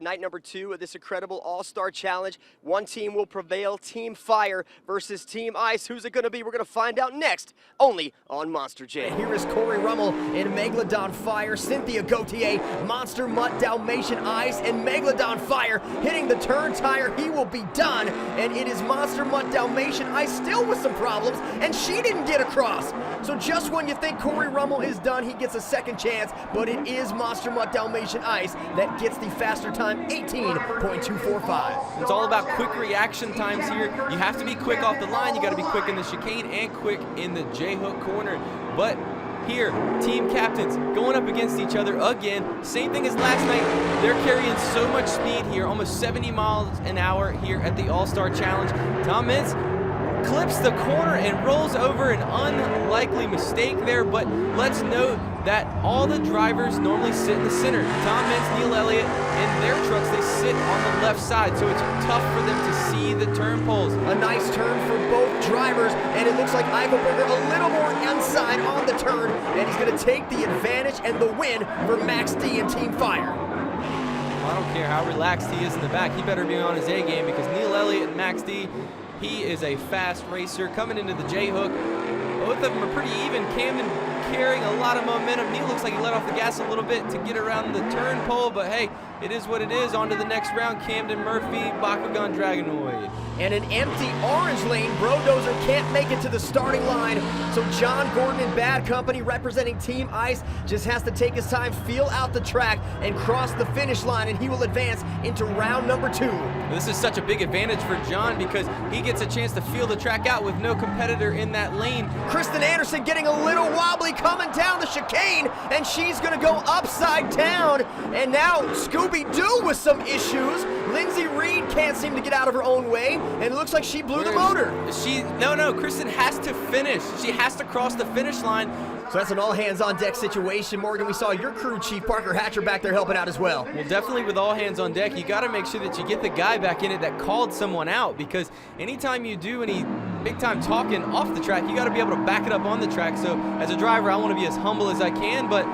night number 2 of this incredible All-Star Challenge. One team will prevail, Team Fire versus Team Ice. Who's it going to be? We're going to find out next, only on Monster Jam. Here is Corey Rummel in Megalodon Fire, Cynthia Gauthier, Monster Mutt Dalmatian Ice, and Megalodon Fire hitting the turn tire. He will be done, and it is Monster Mutt Dalmatian Ice still with some problems, and she didn't get across. So just when you think Corey Rummel is done, he gets a second chance, but it is Monster Mutt Dalmatian Ice that gets the faster time, 18.245. It's all about quick reaction times here. You have to be quick off the line, you got to be quick in the chicane and quick in the J-hook corner. But here, team captains going up against each other again. Same thing as last night. They're carrying so much speed here, almost 70 miles an hour here at the All-Star Challenge. Tom Mintz clips the corner and rolls over, an unlikely mistake there, but let's note that all the drivers normally sit in the center. Tom Mintz, Neil Elliott, in their trucks, they sit on the left side, so it's tough for them to see the turn poles. A nice turn for both drivers, and it looks like Eichelberger a little more inside on the turn, and he's going to take the advantage and the win for Max D and Team Fire. I don't care how relaxed he is in the back, he better be on his A game, because Neil Elliott and Max D, he is a fast racer coming into the J-hook. Both of them are pretty even. Camden carrying a lot of momentum. Neil looks like he let off the gas a little bit to get around the turn pole, but hey, it is what it is. On to the next round. Camden Murphy, Bakugan Dragonoid. And an empty orange lane. Brodozer can't make it to the starting line, so John Gordon and Bad Company representing Team Ice just has to take his time, feel out the track, and cross the finish line, and he will advance into round number 2. This is such a big advantage for John because he gets a chance to feel the track out with no competitor in that lane. Kristen Anderson getting a little wobbly coming down the chicane, and she's going to go upside down. And now Scooby-Doo with some issues. Lindsay Reed can't seem to get out of her own way, and it looks like she blew the motor. No, Kristen has to finish. She has to cross the finish line. So that's an all-hands-on-deck situation. Morgan, we saw your crew chief, Parker Hatcher, back there helping out as well. Well, definitely with all hands on deck, you got to make sure that you get the guy back in it that called someone out, because anytime you do any big-time talking off the track, you got to be able to back it up on the track. So as a driver, I want to be as humble as I can, but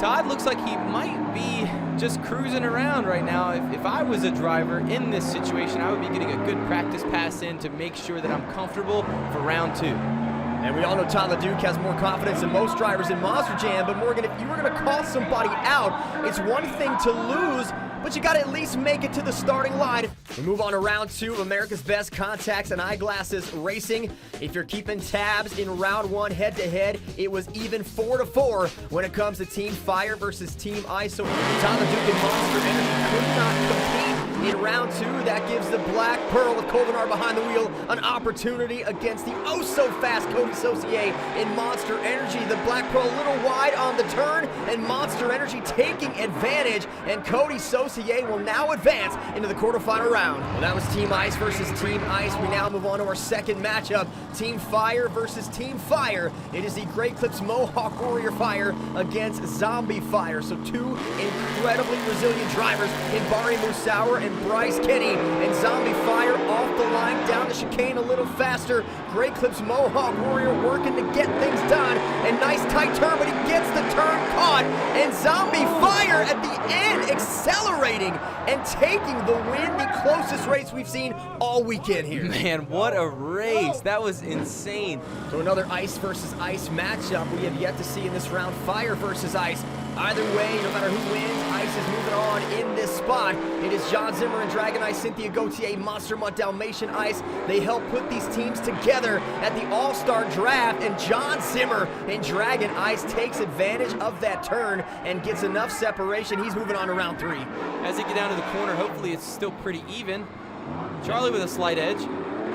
Todd looks like he might be just cruising around right now. If I was a driver in this situation, I would be getting a good practice pass in to make sure that I'm comfortable for round 2. And we all know Todd LeDuc has more confidence than most drivers in Monster Jam, but Morgan, if you were going to call somebody out, it's one thing to lose, but you got to at least make it to the starting line. We move on to round 2 of America's Best Contacts and Eyeglasses Racing. If you're keeping tabs in round 1 head-to-head, it was even 4-4 when it comes to Team Fire versus Team Ice. So Todd LeDuc and Monster Energy could not compete in round 2. That gives the Black Pearl with Colvinar behind the wheel an opportunity against the oh-so-fast Cody Saucier in Monster Energy. The Black Pearl a little wide on the turn, and Monster Energy taking advantage, and Cody Saucier will now advance into the quarterfinal round. Well, that was Team Ice versus Team Ice. We now move on to our second matchup, Team Fire versus Team Fire. It is the Great Clips Mohawk Warrior Fire against Zombie Fire. So two incredibly resilient drivers in Barney Musauer and Bryce Kenny, and Zombie Fire off the line, down the chicane a little faster. Great Clips Mohawk Warrior working to get things done, and nice tight turn, but he gets the turn caught, and Zombie Fire at the end accelerating and taking the win, the closest race we've seen all weekend here. Man, what a race. That was insane. So another Ice versus Ice matchup we have yet to see in this round, Fire versus Ice. Either way, no matter who wins, Ice is moving on in this spot. It is John Zimmer and Dragon Ice, Cynthia Gauthier, Monster Mutt Dalmatian Ice. They helped put these teams together at the All-Star Draft, and John Zimmer and Dragon Ice takes advantage of that turn and gets enough separation. He's moving on to round 3. As they get down to the corner, hopefully it's still pretty even. Charlie with a slight edge.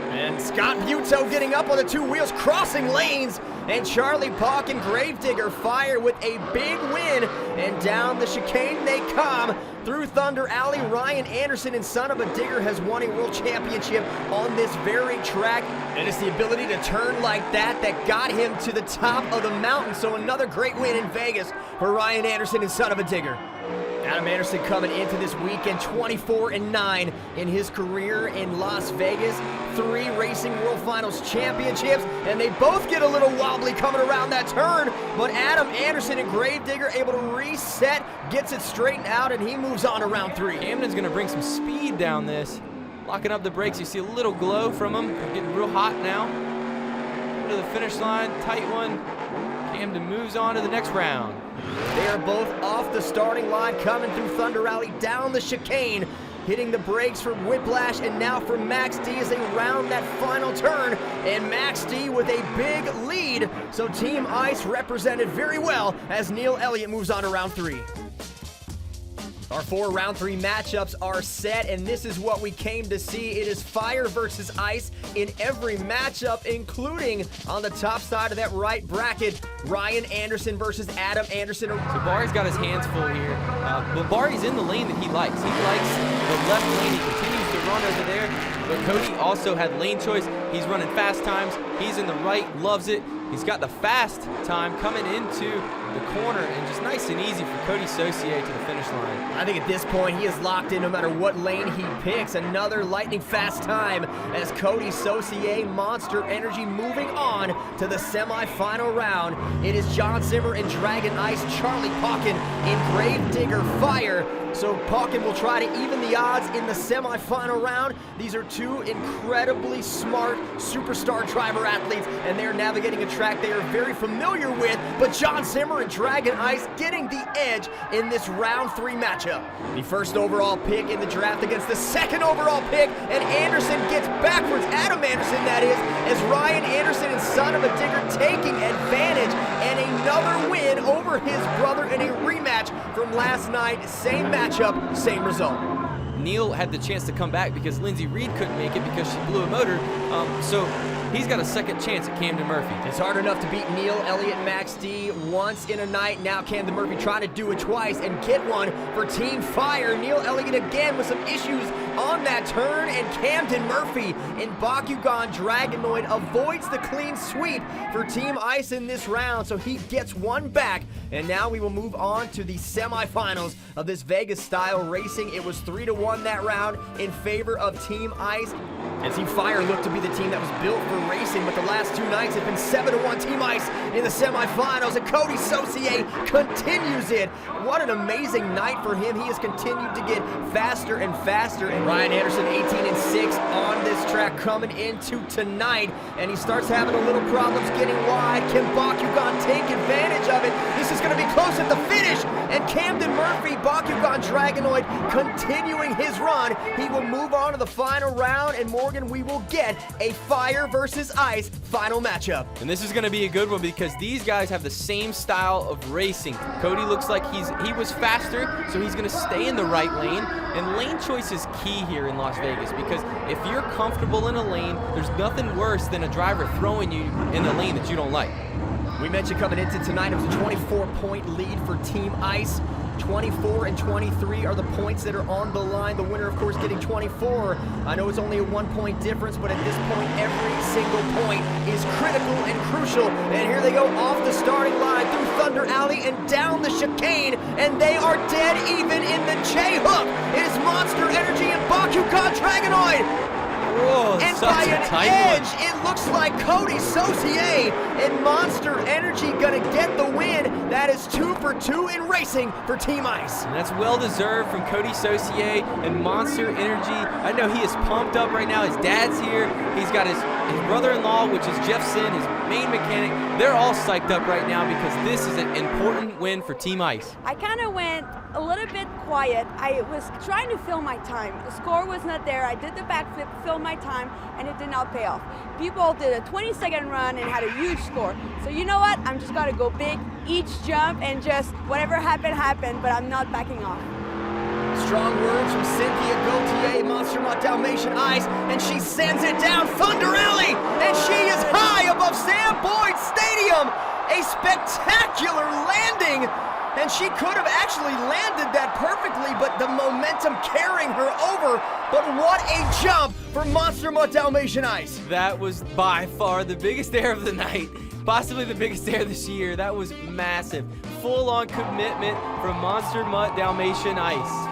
And Scott Buteau getting up on the two wheels, crossing lanes. And Charlie Pauck and Gravedigger Fire with a big win. And down the chicane they come. Through Thunder Alley, Ryan Anderson and Son of a Digger has won a world championship on this very track. And it's the ability to turn like that that got him to the top of the mountain. So another great win in Vegas for Ryan Anderson and Son of a Digger. Adam Anderson coming into this weekend 24-9 in his career in Las Vegas. 3 Racing World Finals championships, and they both get a little wobbly coming around that turn, but Adam Anderson and Gravedigger able to reset, gets it straightened out, and he moves on to round 3. Camden's gonna bring some speed down this. Locking up the brakes, you see a little glow from them. They're getting real hot now. Go to the finish line, tight one. Camden moves on to the next round. They are both off the starting line, coming through Thunder Alley, down the chicane, hitting the brakes for Whiplash, and now for Max D as they round that final turn, and Max D with a big lead. So Team Ice represented very well as Neil Elliott moves on to round 3. Our 4 round 3 matchups are set, and this is what we came to see. It is fire versus ice in every matchup, including on the top side of that right bracket, Ryan Anderson versus Adam Anderson. So Barry's got his hands full here, but Barry's in the lane that he likes. He likes the left lane. He continues to run over there, but Cody also had lane choice. He's running fast times. He's in the right, loves it. He's got the fast time coming into the corner, and just nice and easy for Cody Saucier to the finish line. I think at this point he is locked in no matter what lane he picks. Another lightning fast time as Cody Saucier, Monster Energy, moving on to the semifinal round. It is John Zimmer and Dragon Ice, Charlie Pauken in Gravedigger Fire. So Pauken will try to even the odds in the semifinal round. These are 2 incredibly smart superstar driver athletes, and they're navigating a track they are very familiar with, but John Zimmer and Dragon Ice getting the edge in this round 3 matchup. The first overall pick in the draft against the second overall pick, and Anderson gets backwards, Adam Anderson that is, as Ryan Anderson and Son of a Digger taking advantage, and another win over his brother in a rematch from last night. Same matchup, same result. Neil had the chance to come back because Lindsay Reed couldn't make it because she blew a motor, so he's got a second chance at Camden Murphy. It's hard enough to beat Neil Elliott and Max D once in a night. Now Camden Murphy trying to do it twice and get one for Team Fire. Neil Elliott again with some issues on that turn, and Camden Murphy in Bakugan Dragonoid avoids the clean sweep for Team Ice in this round, so he gets one back. And now we will move on to the semifinals of this Vegas-style racing. It was 3-1 that round in favor of Team Ice, and Team Fire looked to be the team that was built for racing, but the last 2 nights have been 7-1 Team Ice in the semifinals, and Cody Saucier continues it. What an amazing night for him. He has continued to get faster and faster, and Ryan Anderson 18-6 on this track coming into tonight, and he starts having a little problems getting wide. Can Bakugan take advantage of it? This is going to be close at the finish, and Camden Murphy, Bakugan Dragonoid, continuing his run. He will move on to the final round, and Morgan, we will get a Fire versus Ice final matchup. And this is going to be a good one because these guys have the same style of racing. Cody looks like he was faster, so he's going to stay in the right lane. And lane choice is key here in Las Vegas because if you're comfortable in a lane, there's nothing worse than a driver throwing you in a lane that you don't like. We mentioned coming into tonight, it was a 24-point lead for Team Ice. 24 and 23 are the points that are on the line. The winner, of course, getting 24. I know it's only a 1-point difference, but at this point, every single point is critical and crucial. And here they go off the starting line through Thunder Alley and down the chicane, and they are dead even in the J-hook. It is Monster Energy and Bakugan Dragonoid. Whoa, and such by a an tight edge, one. it looks like Cody Saucier and Monster Energy gonna get the win. That is 2 for 2 in racing for Team Ice. And that's well-deserved from Cody Saucier and Monster Energy. I know he is pumped up right now. His dad's here. He's got his brother-in-law, which is Jeff Sin, his main mechanic. They're all psyched up right now because this is an important win for Team Ice. I kind of went a little bit quiet. I was trying to fill my time. The score was not there. I did the backflip, filled my time, and it did not pay off. People did a 20-second run and had a huge score. So you know what? I'm just going to go big each jump and just whatever happened, happened, but I'm not backing off. Strong words from Cynthia Gauthier, Monster Mutt Dalmatian Ice, and she sends it down Thunder Alley, and she is high above Sam Boyd Stadium. A spectacular landing, and she could have actually landed that perfectly, but the momentum carrying her over. But what a jump for Monster Mutt Dalmatian Ice. That was by far the biggest air of the night. possibly the biggest dare this year. That was massive. Full-on commitment from Monster Mutt Dalmatian Ice.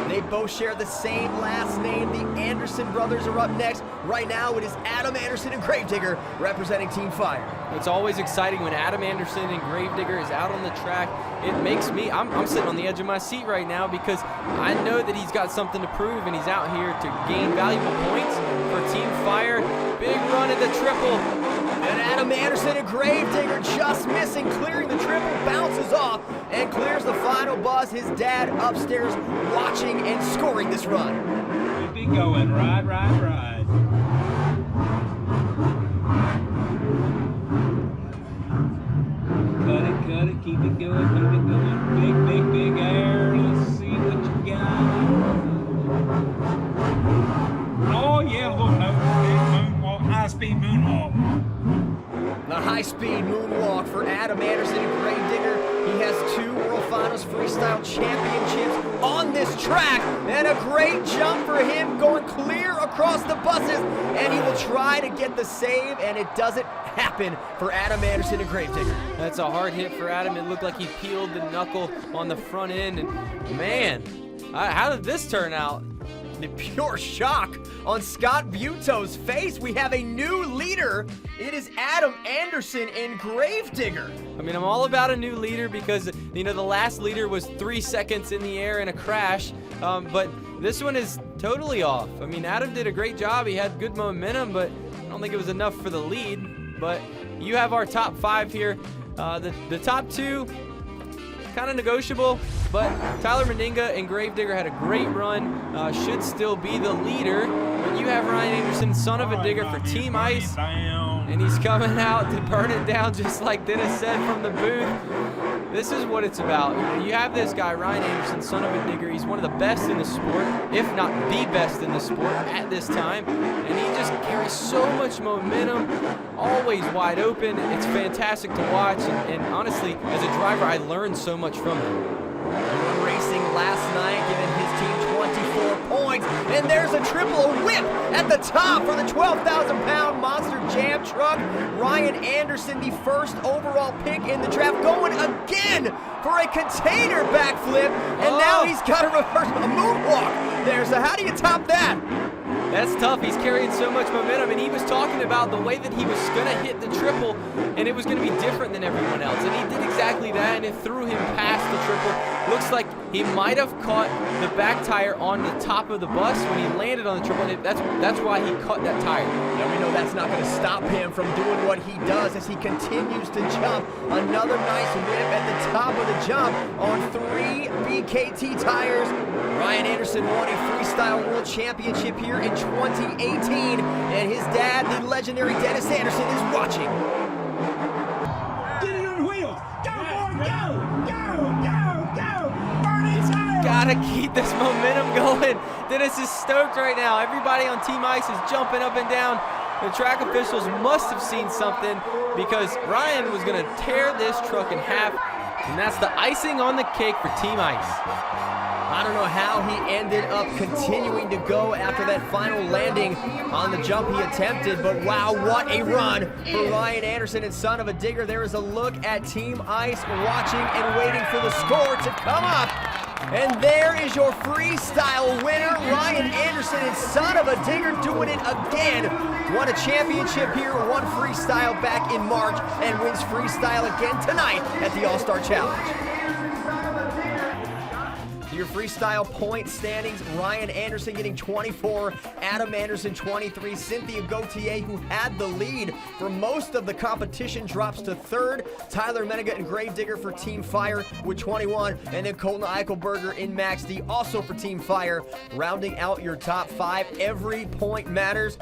They both share the same last name. The Anderson brothers are up next. Right now, it is Adam Anderson and Gravedigger representing Team Fire. It's always exciting when Adam Anderson and Gravedigger is out on the track. It makes me, I'm sitting on the edge of my seat right now because I know that he's got something to prove and he's out here to gain valuable points for Team Fire. Big run at the triple. And Adam Anderson and Gravedigger just missing, clearing the triple, bounces off, and clears the final buzz. His dad upstairs watching and scoring this run. Keep it going, ride, ride, ride. Cut it, keep it going, Big, big, big air. Let's see what you got. Oh yeah, look, no, big moonwalk, high-speed moonwalk. The high-speed moonwalk for Adam Anderson and Gravedigger. He has 2 World Finals Freestyle Championships on this track, and a great jump for him going clear across the buses, and he will try to get the save, and it doesn't happen for Adam Anderson and Gravedigger. That's a hard hit for Adam. It looked like he peeled the knuckle on the front end, and man, how did this turn out? The pure shock on Scott Bueto's face. We have a new leader. It is Adam Anderson and Gravedigger. I mean, I'm all about a new leader because, you know, the last leader was 3 seconds in the air in a crash, but this one is totally off. I mean, Adam did a great job. He had good momentum, but I don't think it was enough for the lead. But you have our top 5 here. The top 2, kind of negotiable, but Tyler Meninga and Gravedigger had a great run, should still be the leader, but you have Ryan Anderson, son of a digger, for Team Ice, and he's coming out to burn it down just like Dennis said from the booth. This is what it's about. You have this guy, Ryan Anderson, son of a digger. He's one of the best in the sport, if not the best in the sport at this time, and he just carries so much momentum, always wide open. It's fantastic to watch, and honestly, as a driver, I learned so much from him. Racing last night, giving his team 24 points, and there's a triple, a whip at the top for the 12,000-pound Monster Jam truck. Ryan Anderson, the first overall pick in the draft, going again for a container backflip, and now he's got to reverse a moonwalk there. So how do you top that? That's tough. He's carrying so much momentum, and he was talking about the way that he was going to hit the triple, and it was going to be different than everyone else, and he did exactly that, and it threw him past the triple. Looks like he might have caught the back tire on the top of the bus when he landed on the triple, and that's why he caught that tire. And we know that's not going to stop him from doing what he does as he continues to jump. Another nice whip at the top of the jump on 3 BKT tires. Ryan Anderson won a Freestyle World Championship here in 2018, and his dad, the legendary Dennis Anderson, is watching. Get it on wheels. Go, boy, go. Burn it down. Gotta keep this momentum going. Dennis is stoked right now. Everybody on Team Ice is jumping up and down. The track officials must have seen something because Ryan was gonna tear this truck in half, and that's the icing on the cake for Team Ice. I don't know how he ended up continuing to go after that final landing on the jump he attempted, but wow, what a run for Ryan Anderson and son of a digger. There is a look at Team Ice watching and waiting for the score to come up. And there is your freestyle winner, Ryan Anderson and son of a digger, doing it again. Won a championship here, won freestyle back in March, and wins freestyle again tonight at the All-Star Challenge. Your freestyle point standings, Ryan Anderson getting 24, Adam Anderson 23, Cynthia Gauthier, who had the lead for most of the competition, drops to 3rd, Tyler Meninga and Gravedigger for Team Fire with 21, and then Colton Eichelberger in Max D also for Team Fire, rounding out your top 5. Every point matters.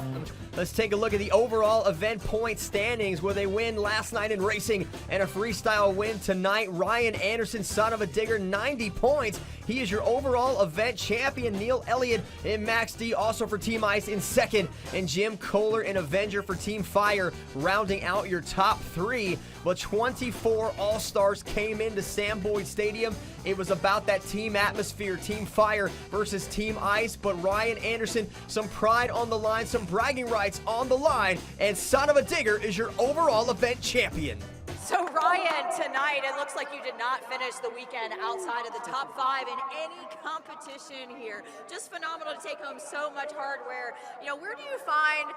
Let's take a look at the overall event point standings, where they win last night in racing and a freestyle win tonight. Ryan Anderson, son of a digger, 90 points. He is your overall event champion. Neil Elliott in Max D, also for Team Ice, in 2nd. And Jim Kohler in Avenger for Team Fire, rounding out your top 3. But 24 All-Stars came into Sam Boyd Stadium. It was about that team atmosphere, Team Fire versus Team Ice. But Ryan Anderson, some pride on the line, some bragging rights lights on the line, and Son of a Digger is your overall event champion. So Ryan, tonight it looks like you did not finish the weekend outside of the top 5 in any competition here. Just phenomenal to take home so much hardware. You know, where do you find,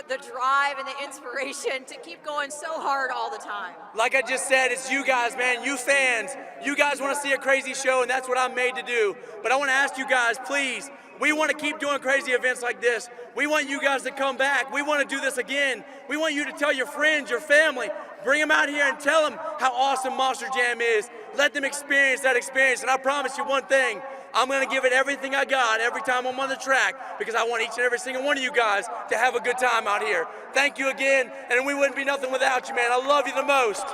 the drive and the inspiration to keep going so hard all the time? Like I just said, it's you guys, man, you fans. You guys want to see a crazy show, and that's what I'm made to do. But I want to ask you guys, please, we want to keep doing crazy events like this. We want you guys to come back. We want to do this again. We want you to tell your friends, your family, bring them out here and tell them how awesome Monster Jam is. Let them experience that experience. And I promise you one thing, I'm going to give it everything I got every time I'm on the track, because I want each and every single one of you guys to have a good time out here. Thank you again, and we wouldn't be nothing without you, man. I love you the most.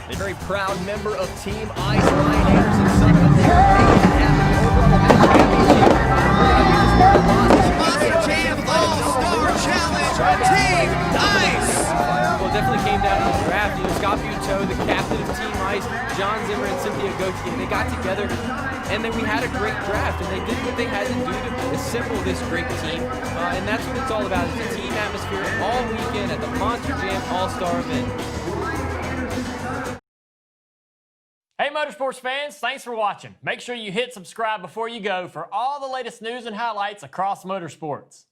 A very proud member of Team Ice, Ryan Anderson, Son of a Digger, making it happen in the overall event championship. Monster Jam All-Star Challenge, Team Ice! Well, it definitely came down to the draft. Scott Buteau, the captain of Team Ice, John Zimmer and Cynthia Gauthier, they got together, and then we had a great draft, and they did what they had to do to assemble this great team, and that's what it's all about, is a team atmosphere all weekend at the Monster Jam All-Star event. Hey Motorsports fans, thanks for watching. Make sure you hit subscribe before you go for all the latest news and highlights across motorsports.